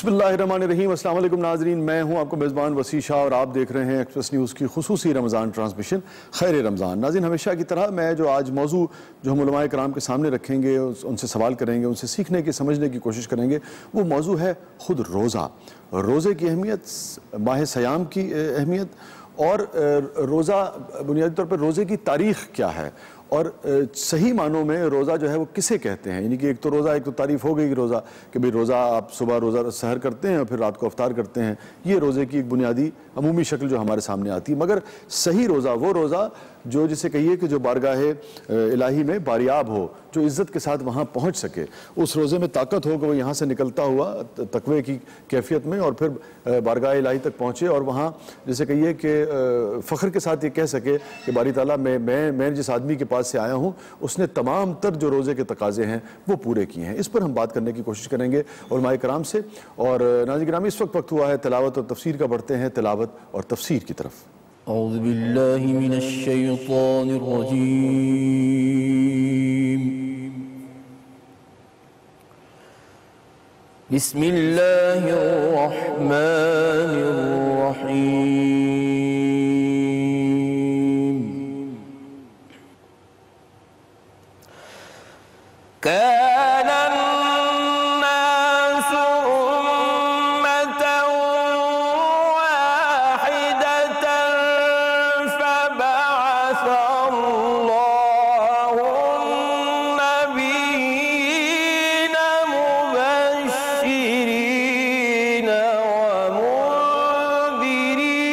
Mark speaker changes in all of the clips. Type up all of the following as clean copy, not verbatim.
Speaker 1: बिस्मिल्लाहिर्रहमानिर्रहीम। अस्सलाम वालेकुम नाज़रीन, मैं हूं आपको मेज़बान वसी शाह और आप देख रहे हैं एक्सप्रेस न्यूज़ की खुसूसी रमज़ान ट्रांसमिशन खैर रमज़ान। नाज़रीन, हमेशा की तरह मैं जो आज मौजू जो हम उलमाए कराम के सामने रखेंगे, उनसे सवाल करेंगे, उनसे सीखने की समझने की कोशिश करेंगे, वो मौजू है ख़ुद रोज़ा, रोज़े की अहमियत, माह सयाम की अहमियत और रोज़ा बुनियादी तौर पर रोज़े की तारीख़ क्या है और सही मानों में रोज़ा जो है वो किसे कहते हैं। यानी कि एक तो रोज़ा, एक तो तारीफ़ हो गई रोज़ा कि भाई रोज़ा आप सुबह रोज़ा सहर करते हैं और फिर रात को अफ्तार करते हैं, ये रोज़े की एक बुनियादी अमूमी शक्ल जो हमारे सामने आती है। मगर सही रोज़ा वो रोज़ा जो जिसे कहिए कि जो बारगाहे इलाही में बारियाब हो, जो इज़्ज़त के साथ वहाँ पहुँच सके, उस रोज़े में ताकत हो कि वो यहाँ से निकलता हुआ तकवे की कैफियत में और फिर बारगाह इलाही तक पहुँचे और वहाँ जैसे कहिए कि फ़ख्र के साथ ये कह सके कि बारी ताला मैं जिस आदमी के पास से आया हूँ उसने तमाम तर जो रोज़े के तकाजे हैं वो पूरे किए हैं। इस पर हम बात करने की कोशिश करेंगे उलमाए कराम से। और नाज़रीन गिरामी, इस वक्त हुआ है तिलावत और तफसीर का। बढ़ते हैं तिलावत और तफसीर की तरफ।
Speaker 2: औज़ु बिल्लाहि मिनश शैतानिर रजीम। बिस्मिल्लाहिर रहमानिर रहीम। काना अन्नासु उम्मतन वाहिदतन फबअथ अल्लाहु अन्नबिय्यीन मुबश्शिरीन व मुनज़िरीन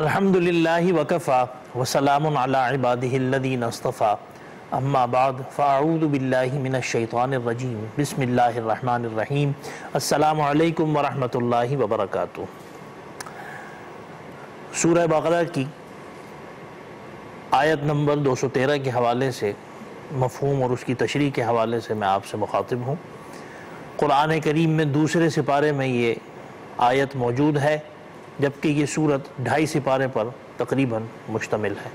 Speaker 3: अल्हम्दुलिल्लाहि वकफ़ा वसलामुन अला इबादिहिल्लज़ीना इस्तफ़ा अम्मा बाद फ़अऊज़ु बिल्लाहि मिनश्शैतानिर्रजीम बिस्मिल्लाहिर्रहमानिर्रहीम अस्सलामु अलैकुम वरहमतुल्लाहि वबरकातुहू। सूरह बक़रा की आयत नंबर 213 के हवाले से मफ़हूम और उसकी तशरीह के हवाले से मैं आपसे मुखातिब हूँ। कुरान करीम में दूसरे सिपारे में ये आयत मौजूद है, जबकि ये सूरत 2.5 सिपारे पर तकरीबन मुश्तमिल है।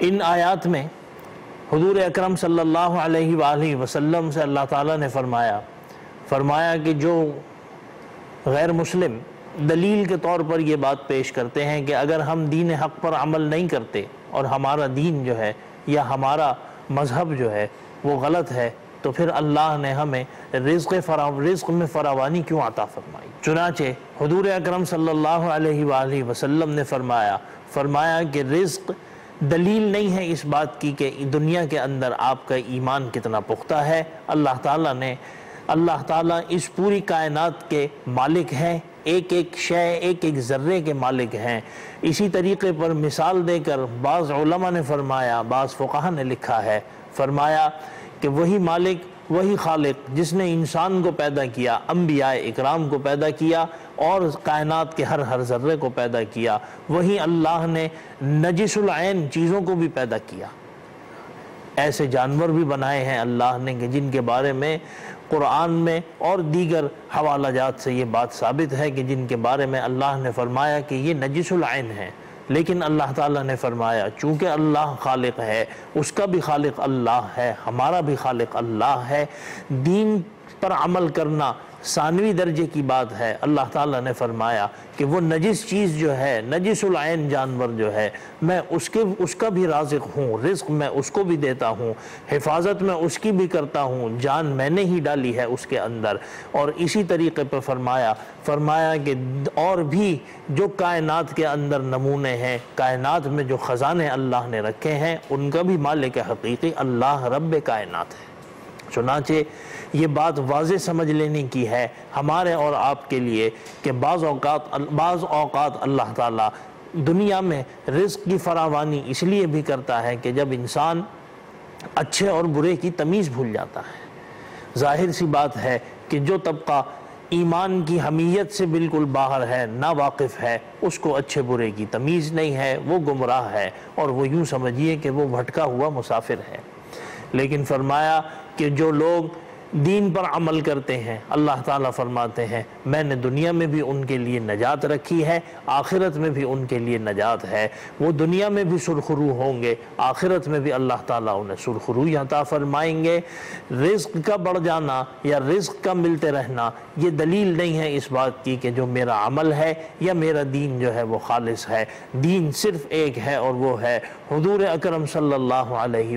Speaker 3: इन आयात में हुज़ूर अकरम सल्लल्लाहु अलैहि वसल्लम से अल्लाह ताला ने फरमाया कि जो गैर मुस्लिम दलील के तौर पर ये बात पेश करते हैं कि अगर हम दीन हक़ पर अमल नहीं करते और हमारा दीन जो है या हमारा मज़हब जो है वो गलत है, तो फिर अल्लाह ने हमें रिज़्क़ में फरावानी क्यों अता फरमाई। चुनाचे हुज़ूर अकरम सल्लल्लाहु अलैहि वसल्लम ने फरमाया कि रिज़्क़ दलील नहीं है इस बात की कि दुनिया के अंदर आपका ईमान कितना पुख्ता है। अल्लाह ताला इस पूरी कायनात के मालिक हैं, एक एक शय एक एक ज़र्रे के मालिक हैं। इसी तरीक़े पर मिसाल देकर बाज़ उलमा ने फरमाया, बाज़ फ़ुक़हा ने लिखा है, फरमाया कि वही मालिक वही खालिक जिसने इंसान को पैदा किया, अंबिया इकराम को पैदा किया और कायनात के हर ज़र्रे को पैदा किया, वही अल्लाह ने नजिसुल ऐन चीज़ों को भी पैदा किया। ऐसे जानवर भी बनाए हैं अल्लाह ने कि जिनके बारे में कुरान में और दीगर हवालाजात से ये बात साबित है कि जिनके बारे में अल्लाह ने फरमाया कि ये नजिसुल ऐन है। लेकिन अल्लाह ताला ने फरमाया चूँकि अल्लाह खालिक है, उसका भी खालिक अल्लाह है, हमारा भी खालिक अल्लाह है, दीन पर अमल करना सानवी दर्जे की बात है। अल्लाह ताला ने फरमाया कि वो नजिस चीज़ जो है, नजिसुल ऐन जानवर जो है, मैं उसका भी राज़िक़ हूँ, रिज़्क़ मैं उसको भी देता हूँ, हिफाजत मैं उसकी भी करता हूँ, जान मैंने ही डाली है उसके अंदर। और इसी तरीक़े पर फरमाया कि और भी जो कायनात के अंदर नमूने हैं, कायनात में जो ख़ज़ाने अल्लाह ने रखे हैं, उनका भी मालिक हक़ीक़ी अल्लाह रब्ब कायनात है। चुनाचे ये बात वाज़े समझ लेने की है हमारे और आपके लिए कि बाज़ औक़ात अल्लाह ताला दुनिया में रिज़्क़ की फरावानी इसलिए भी करता है कि जब इंसान अच्छे और बुरे की तमीज़ भूल जाता है। ज़ाहिर सी बात है कि जो तबका ईमान की हमीयत से बिल्कुल बाहर है, ना वाकिफ़ है, उसको अच्छे बुरे की तमीज़ नहीं है, वो गुमराह है और वो यूँ समझिए कि वो भटका हुआ मुसाफिर है। लेकिन फरमाया कि जो लोग दीन पर अमल करते हैं, अल्लाह ताला फरमाते हैं मैंने दुनिया में भी उनके लिए नजात रखी है, आखिरत में भी उनके लिए नजात है। वो दुनिया में भी सुरखरू होंगे, आखिरत में भी अल्लाह ताला उन्हें सुरखरू अता फरमाएंगे। रिज़्क़ का बढ़ जाना या रिज़्क़ का मिलते रहना ये दलील नहीं है इस बात की कि जो मेरा अमल है या मेरा दीन जो है वो खालिस है। दीन सिर्फ़ एक है और वो है हुज़ूर अकरम सल्लल्लाहु अलैहि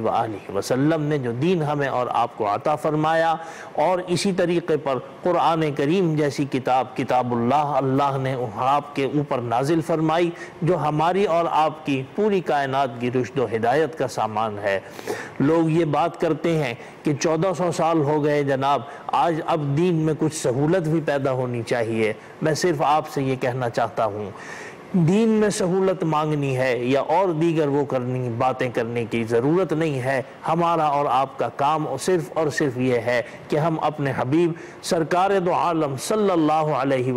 Speaker 3: वसल्लम ने जो दीन हमें और आपको अता फरमाया। और इसी तरीक़े पर कुरान करीम जैसी किताबुल्लाह अल्लाह ने आपके ऊपर नाजिल फरमाई, जो हमारी और आपकी पूरी कायनात की रुश्द व हिदायत का सामान है। लोग ये बात करते हैं कि 1400 साल हो गए जनाब, आज अब दीन में कुछ सहूलत भी पैदा होनी चाहिए। मैं सिर्फ आपसे ये कहना चाहता हूँ, दीन में सहूलत मांगनी है या और दीगर वो बातें करने की ज़रूरत नहीं है। हमारा और आपका काम सिर्फ़ और सिर्फ ये है कि हम अपने हबीब सरकार दो आलम सल्लल्लाहु अलैहि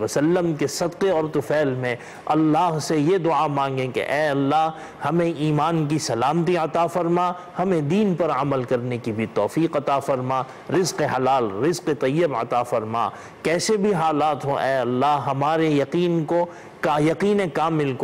Speaker 3: वसल्लम के सदक़े और तुफ़ैल में अल्लाह से ये दुआ मांगें कि ए अल्लाह हमें ईमान की सलामती अता फ़रमा, हमें दीन पर अमल करने की भी तौफ़ीक़ अता फ़रमा, रिज़्क़ हलाल रिज़्क़ तय्यब अता फ़रमा। कैसे भी हालात हों ए अल्लाह हमारे यकीन कामिल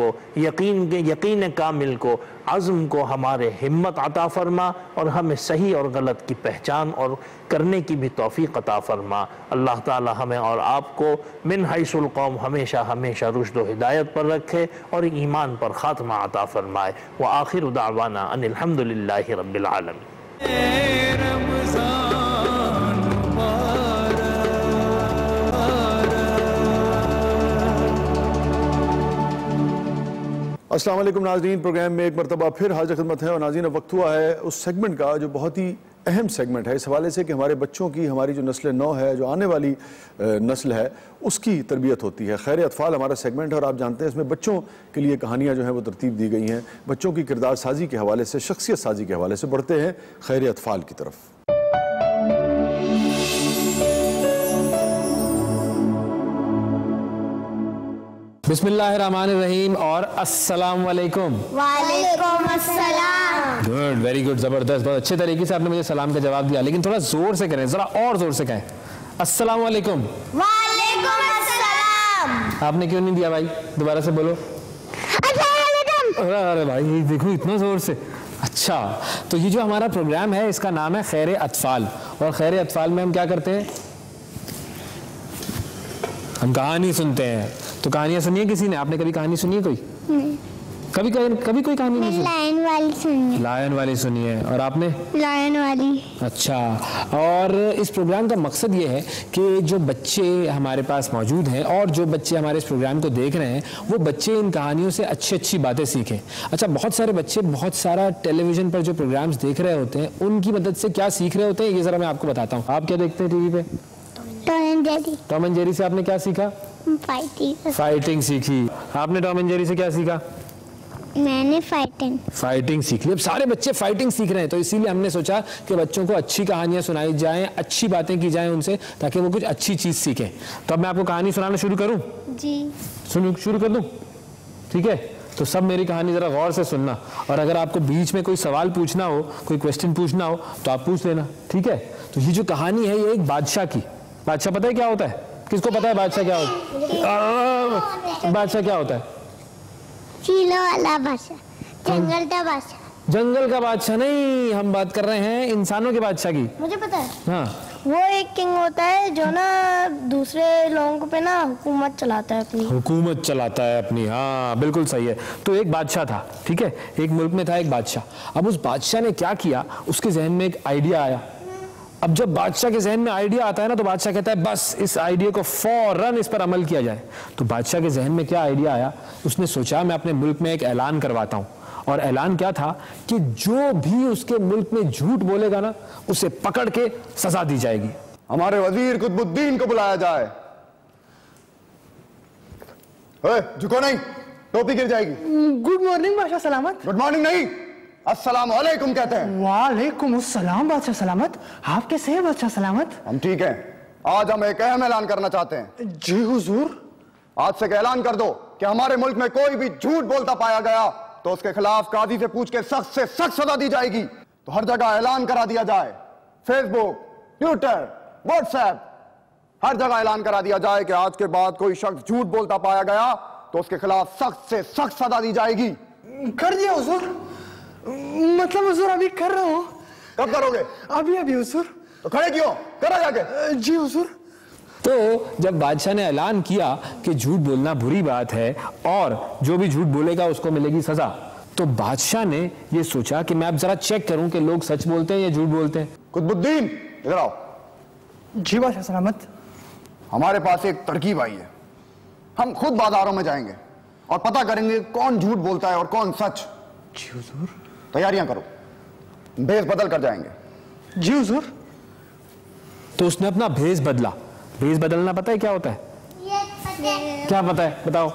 Speaker 3: को अज़्म को हमारे हिम्मत अता फ़रमा और हमें सही और गलत की पहचान और करने की भी तौफ़ीक़ अता फ़रमा। अल्लाह ताला हमें और आपको मिन हैसुल कौम हमेशा रुश्द व हिदायत पर रखे और ईमान पर ख़ात्मा अता फ़रमाए। व आखिर दावाना अनिल हम्दुलिल्लाहि रब्बिल आलमीन।
Speaker 1: अस्सलाम वालेकुम नाज़रीन, प्रोग्राम में एक मरतबा फिर हाज़िर खिदमत है। और नाज़रीन अब वक्त हुआ है उस सेगमेंट का जो बहुत ही अहम सेगमेंट है इस हवाले से कि हमारे बच्चों की, हमारी जो नस्ल नौ है, जो आने वाली नस्ल है, उसकी तरबियत होती है। खैर अतफाल हमारा सेगमेंट है और आप जानते हैं इसमें बच्चों के लिए कहानियाँ जो हैं वो तरतीब दी गई हैं। बच्चों की किरदार साजी के हवाले से, शख्सियत साजी के हवाले से बढ़ते हैं खैर अतफाल की तरफ।
Speaker 4: बिस्मिल्लाहिर्रहमानिर्रहीम और अस्सलाम वालेकुम।
Speaker 5: वालेकुम अस्सलाम।
Speaker 4: गुड, वेरी गुड, जबरदस्त, बहुत अच्छे तरीके से आपने मुझे सलाम का जवाब दिया, लेकिन थोड़ा जोर से करें, जरा और जोर से कहें। अस्सलाम वालेकुम।
Speaker 5: वालेकुम अस्सलाम।
Speaker 4: आपने क्यों नहीं दिया भाई? दोबारा से बोलो। अरे भाई देखो इतना जोर से। अच्छा, तो ये जो हमारा प्रोग्राम है इसका नाम है खैर अतफाल, और खैर अतफाल में हम क्या करते हैं? हम कहानी सुनते हैं। तो कहानियां सुनी है किसी ने? आपने कभी कहानी सुनी है कोई?
Speaker 5: नहीं।
Speaker 4: कभी कोई कहानी नहीं सुनी?
Speaker 5: लायन वाली सुनी है।
Speaker 4: लायन वाली सुनी है। और आपने?
Speaker 5: लायन वाली।
Speaker 4: अच्छा, और इस प्रोग्राम का मकसद ये है कि जो बच्चे हमारे पास मौजूद हैं और जो बच्चे हमारे इस प्रोग्राम को देख रहे हैं वो बच्चे इन कहानियों से अच्छी अच्छी बातें सीखें। अच्छा, बहुत सारे बच्चे बहुत सारा टेलीविजन पर जो प्रोग्राम्स देख रहे होते हैं उनकी मदद से क्या सीख रहे होते हैं ये ज़रा मैं आपको बताता हूँ। आप क्या देखते हैं टीवी पे?
Speaker 5: Tom and Jerry.
Speaker 4: Tom and Jerry से आपने क्या सीखा? फाइटिंग सीखी। आपने टॉम एंड जेरी से क्या सीखा?
Speaker 5: मैंने फाइटिंग
Speaker 4: सीख ली। अब सारे बच्चे फाइटिंग सीख रहे हैं, तो इसीलिए हमने सोचा कि बच्चों को अच्छी कहानियां सुनाई जाएं, अच्छी बातें की जाएं उनसे, ताकि वो कुछ अच्छी चीज सीखें। तो अब मैं आपको कहानी सुनाना शुरू करूं?
Speaker 5: जी।
Speaker 4: शुरू कर दूं? ठीक है, तो सब मेरी कहानी जरा गौर से सुनना, और अगर आपको बीच में कोई सवाल पूछना हो, कोई क्वेश्चन पूछना हो तो आप पूछ लेना, ठीक है? तो ये जो कहानी है ये एक बादशाह की। बादशाह पता है क्या होता है? किसको पता है बादशाह क्या होता है? बादशाह क्या होता है?
Speaker 5: चीलों वाला बादशाह, जंगल का बादशाह।
Speaker 4: जंगल का बादशाह नहीं, हम बात कर रहे हैं इंसानों के बादशाह की।
Speaker 5: मुझे पता है।
Speaker 4: हाँ,
Speaker 6: वो एक किंग होता है जो ना दूसरे लोगों पे ना हुकूमत चलाता है अपनी। हाँ बिल्कुल सही है। तो एक बादशाह था, ठीक है, एक मुल्क में था एक बादशाह। अब उस बादशाह ने क्या किया, उसके जहन में एक आइडिया आया। अब जब बादशाह के जहन में आइडिया आता है ना तो बादशाह कहता है बस इस आइडिया को फौरन इस पर अमल किया जाए। तो बादशाह के जहन में क्या आइडिया आया, उसने सोचा मैं अपने मुल्क में एक ऐलान करवाता हूँ। और ऐलान क्या था कि जो भी उसके मुल्क में झूठ बोलेगा ना उसे पकड़ के सजा दी जाएगी।
Speaker 1: हमारे वजीर कुतुबुद्दीन को बुलाया जाए। झुको नहीं, टोपी गिर जाएगी।
Speaker 7: गुड मॉर्निंग बादशाह सलामत।
Speaker 1: गुड मॉर्निंग नहीं, अस्सलाम वालेकुम कहते हैं।
Speaker 7: वालेकुम अस्सलाम बादशाह सलामत। आप कैसे हैं बादशाह सलामत?
Speaker 1: हम ठीक हैं। आज हम एक अहम ऐलान करना चाहते हैं।
Speaker 7: जी हुजूर।
Speaker 1: आज से ऐलान कर दो कि हमारे मुल्क में कोई भी झूठ बोलता पाया गया तो उसके खिलाफ काजी से पूछ के सख्त से सख्त सजा दी जाएगी। तो हर जगह ऐलान करा दिया जाए, फेसबुक, ट्विटर, व्हाट्सएप, हर जगह ऐलान करा दिया जाए कि आज के बाद कोई शख्स झूठ बोलता पाया गया तो उसके खिलाफ सख्त से सख्त सजा दी जाएगी।
Speaker 7: कर दिया हुजूर। मतलब हुजूर अभी कर रहा हूँ।
Speaker 1: कब करोगे?
Speaker 7: अभी हुजूर।
Speaker 1: तो खड़े क्यों? करा जाके।
Speaker 7: जी हुजूर।
Speaker 4: तो जब बादशाह ने ऐलान किया कि झूठ बोलना बुरी बात है और जो भी झूठ बोलेगा उसको मिलेगी सजा, तो बादशाह ने ये सोचा कि मैं अब जरा चेक करूं कि लोग सच बोलते हैं या झूठ बोलते हैं।
Speaker 1: कुतुबुद्दीन इधर आओ।
Speaker 7: जी बादशाह सलामत।
Speaker 1: हमारे पास एक तरकीब आई है। हम खुद बाजारों में जाएंगे और पता करेंगे कौन झूठ बोलता है और कौन सच।
Speaker 7: जी हुजूर।
Speaker 1: तैयारियां करो, भेस बदल कर जाएंगे।
Speaker 7: जी हुजूर।
Speaker 4: तो उसने अपना भेस बदला। भेस बदलना पता है क्या होता है? क्या पता है बताओ?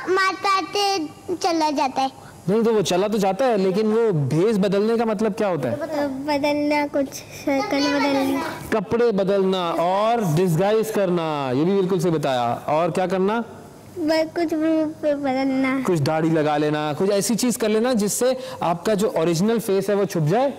Speaker 5: मारते चला जाता है।
Speaker 4: नहीं, तो वो चला तो जाता है, लेकिन वो भेस बदलने का मतलब क्या होता है?
Speaker 5: बदलना, कुछ शक्ल बदलना,
Speaker 4: कपड़े बदलना और डिस्गाइज करना, ये भी बिल्कुल से बताया। और क्या करना?
Speaker 5: कुछ पे बदलना,
Speaker 4: कुछ दाढ़ी लगा लेना, कुछ ऐसी चीज कर लेना जिससे आपका जो ओरिजिनल फेस है वो छुप जाए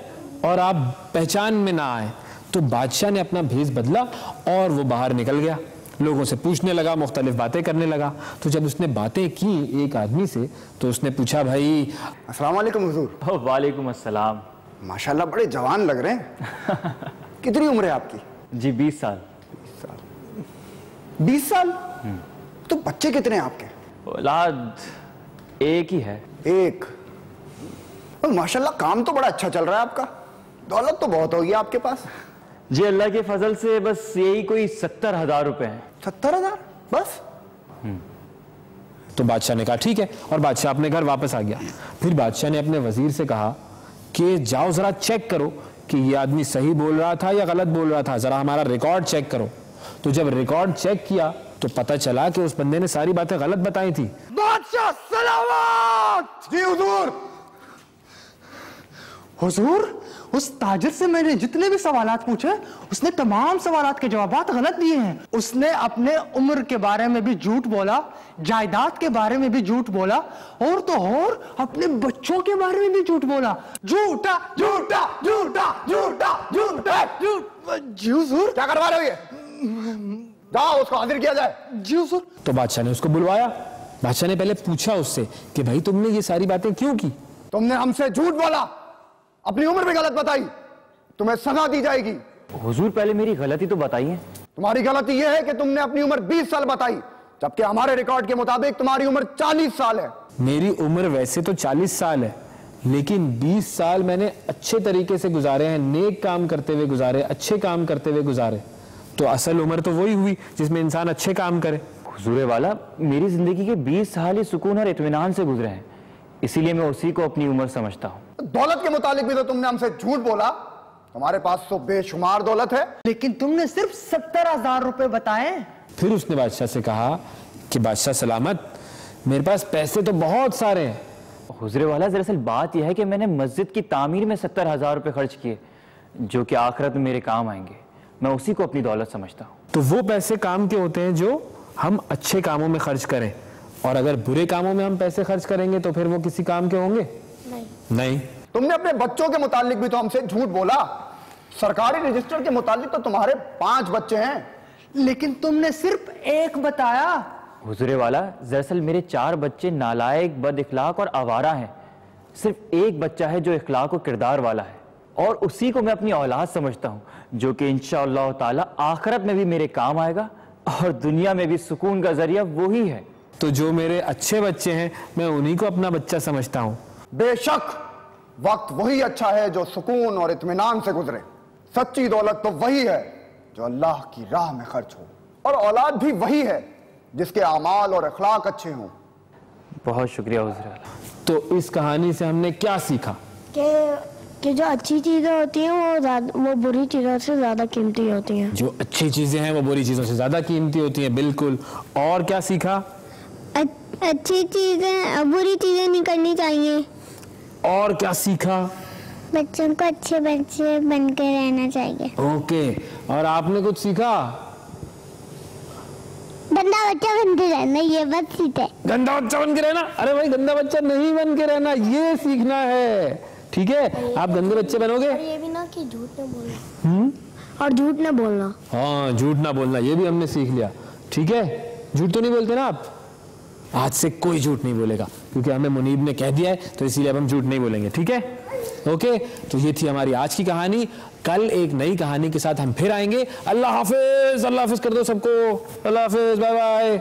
Speaker 4: और आप पहचान में ना आए। तो बादशाह ने अपना भेस बदला और वो बाहर निकल गया, लोगों से पूछने लगा, मुख्तलिफ बातें करने लगा। तो जब उसने बातें की एक आदमी से तो उसने पूछा, भाई
Speaker 1: अस्सलाम वालेकुम हुजूर।
Speaker 8: वालेकुम अस्सलाम।
Speaker 1: माशाल्लाह बड़े जवान लग रहे हैं। कितनी उम्र है आपकी?
Speaker 8: जी 20 साल।
Speaker 1: 20 साल? तो बच्चे कितने हैं आपके?
Speaker 8: औलाद एक ही है।
Speaker 1: एक? माशाल्लाह काम तो बड़ा अच्छा चल रहा है आपका, दौलत तो बहुत होगी आपके पास।
Speaker 8: जी अल्लाह के फजल से बस यही कोई 70,000 रुपए हैं।
Speaker 1: 70,000 बस?
Speaker 4: तो बादशाह ने कहा ठीक है, और बादशाह अपने घर वापस आ गया। फिर बादशाह ने अपने वजीर से कहा कि जाओ जरा चेक करो कि ये आदमी सही बोल रहा था या गलत बोल रहा था, जरा हमारा रिकॉर्ड चेक करो। तो जब रिकॉर्ड चेक किया तो पता चला कि उस बंदे ने सारी बातें गलत बताई थी।
Speaker 7: बादशाह सलामत। जी हुजूर। हुजूर, उस ताजिर से मैंने जितने भी सवालात पूछे उसने तमाम सवालात के जवाबात गलत दिए हैं। उसने अपने उम्र के बारे में भी झूठ बोला, जायदाद के बारे में भी झूठ बोला, और तो और अपने बच्चों के बारे में भी झूठ बोला। झूठा झूठा झूठा झूठा झूठा झूठ। जी हुजूर।
Speaker 9: क्या करवा रहे हो ये? जाओ उसको हाजिर किया जाए।
Speaker 7: जी हुजूर।
Speaker 4: तो बादशाह ने उसको बुलवाया। बादशाह ने पहले पूछा उससे कि भाई तुमने ये सारी बातें क्यों की?
Speaker 9: तुमने हमसे झूठ बोला, अपनी उम्र भी गलत बताई, तुम्हें सजा दी जाएगी।
Speaker 8: हुजूर पहले मेरी गलती तो बताइए।
Speaker 9: तुम्हारी गलती यह है कि तुमने अपनी उम्र 20 साल बताई, जबकि हमारे रिकॉर्ड के मुताबिक तुम्हारी उम्र 40 साल है।
Speaker 4: मेरी उम्र वैसे तो 40 साल है, लेकिन 20 साल मैंने अच्छे तरीके से गुजारे हैं, नेक काम करते हुए गुजारे, अच्छे काम करते हुए गुजारे। तो असल उम्र तो वही हुई जिसमें इंसान अच्छे काम करे।
Speaker 8: हुजूर वाला, मेरी जिंदगी के 20 साल ही सुकून और इत्मीनान से गुजरे हैं, इसीलिए मैं उसी को अपनी उम्र समझता हूँ।
Speaker 9: दौलत के मुतालिक भी तो तुमने हमसे झूठ बोला। तुम्हारे पास तो बेशुमार दौलत है,
Speaker 7: लेकिन तुमने सिर्फ 70,000 रुपए बताए।
Speaker 4: फिर उसने बादशाह से कहा कि बादशाह सलामत, मेरे पास पैसे तो बहुत सारे हैं।
Speaker 8: हुजूर वाला, दरअसल बात यह है कि मैंने मस्जिद की तामीर में 70,000 रुपए खर्च किए, जो कि आखिरत में मेरे काम आएंगे। मैं उसी को अपनी दौलत समझता हूँ।
Speaker 4: तो वो पैसे काम के होते हैं जो हम अच्छे कामों में खर्च करें, और अगर बुरे कामों में हम पैसे खर्च करेंगे तो फिर वो किसी काम के होंगे नहीं।
Speaker 9: तुमने अपने बच्चों के मुतालिक भी तो हमसे झूठ बोला। सरकारी रजिस्टर के मुतालिक तो तुम्हारे 5 बच्चे हैं,
Speaker 7: लेकिन तुमने सिर्फ 1 बताया।
Speaker 8: हुजूर वाला, दरअसल मेरे 4 बच्चे नालायक, बद इखलाक और आवारा हैं। सिर्फ 1 बच्चा है जो इखलाक और किरदार वाला है, और उसी को मैं अपनी औलाद समझता हूँ, जो कि इंशाअल्लाह ताला आखिरत में भी मेरे काम आएगा और दुनिया में भी सुकून का जरिया वही है।
Speaker 4: तो जो मेरे अच्छे बच्चे हैं मैं उन्हीं को अपना बच्चा समझता हूँ।
Speaker 9: बेशक वक्त वही अच्छा है जो सुकून और इत्मीनान से गुजरे। सच्ची दौलत तो वही है जो अल्लाह की राह में खर्च हो, और औलाद भी वही है जिसके अमाल और अखलाक अच्छे हों।
Speaker 8: बहुत शुक्रिया हुजूर वाला।
Speaker 4: तो इस कहानी से हमने क्या सीखा?
Speaker 5: कि जो अच्छी चीजें होती हैं वो बुरी चीजों से ज्यादा कीमती होती हैं।
Speaker 4: जो अच्छी चीजें हैं वो बुरी चीजों से ज्यादा कीमती होती हैं। बिल्कुल। और क्या सीखा?
Speaker 5: अच्छी चीजें बुरी चीजें नहीं करनी चाहिए।
Speaker 4: और क्या सीखा?
Speaker 5: बच्चों को अच्छे बच्चे बन के रहना चाहिए।
Speaker 4: ओके। और आपने कुछ सीखा?
Speaker 5: गंदा बच्चा बन के रहना, ये बात सीखा।
Speaker 4: गंदा बच्चा बन के रहना? अरे भाई, गंदा बच्चा नहीं बन के रहना, ये सीखना है। ठीक है, आप गंदे बच्चे बनोगे।
Speaker 5: और ये भी ना कि झूठ ना बोलना। और झूठ ना बोलना।
Speaker 4: हाँ, झूठ ना बोलना, ये भी हमने सीख लिया। ठीक है, झूठ तो नहीं बोलते ना आप? आज से कोई झूठ नहीं बोलेगा, क्योंकि हमें मुनीब ने कह दिया है, तो इसीलिए अब हम झूठ नहीं बोलेंगे। ठीक है, ओके। तो ये थी हमारी आज की कहानी। कल एक नई कहानी के साथ हम फिर आएंगे। अल्लाह हाफिज। अल्लाह हाफिज कर दो सबको। अल्लाह हाफिज, बाय बाय।